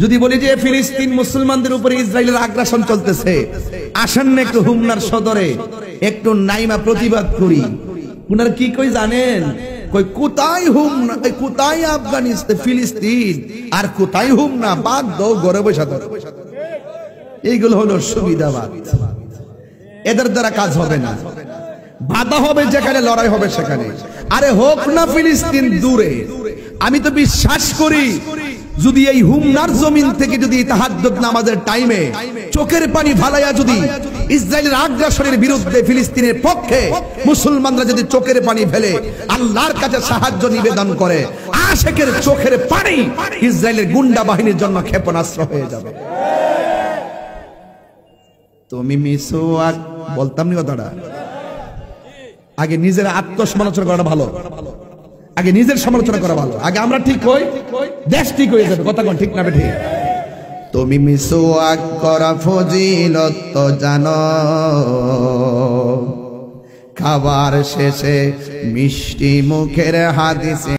যদি বলি যে ফিলিস্তিন মুসলমানদের উপরে ইসরায়েলের আগ্রাসন চলতেছে, আসেন না একটু হুমনার সদরে একটু নাইমা প্রতিবাদ করি। উনারা কি কই জানেন? কই কোথায় হুমনা, কোথায় আফগানিস্তান ফিলিস্তিন, আর কোথায় হুমনা, বাদ দাও ঘরে বসে থাকো। এইগুলো হলো সুবিধাবাদ। এদের দ্বারা কাজ হবে না। বাধা হবে যেখানে, লড়াই হবে সেখানে। আরে হোক না ফিলিস্তিন দূরে, আমি তো বিশ্বাস করি যদি এই হুমনার জমিন থেকে যদি তাহাজ্জুদ নামাজের টাইমে চোখের পানি ফালাইয়া যদি ইসরায়েলের আগ্রাসনের বিরুদ্ধে ফিলিস্তিনের পক্ষে মুসলমানরা যদি চোখের পানি ফেলে আল্লাহর কাছে সাহায্য নিবেদন করে, আশেকের চোখের পানি ইসরায়েলের গুন্ডা বাহিনীর জন্য ক্ষেপণাস্ত্র হয়ে যাবে। তুমি মিসওয়াক বলতাম নি কথাটা। আগে নিজের আত্মসমালোচনা করাটা ভালো, আগে নিজের সমালোচনা করা ভালো। আগে আমরা ঠিক হই, দেশ ঠিক হয়ে যাবে। কথা কোন ঠিক না বেঠি? তুমি মিসওয়াক করা ফজিলত তো জানো, খাবার শেষে মিষ্টি মুখের হাদিসে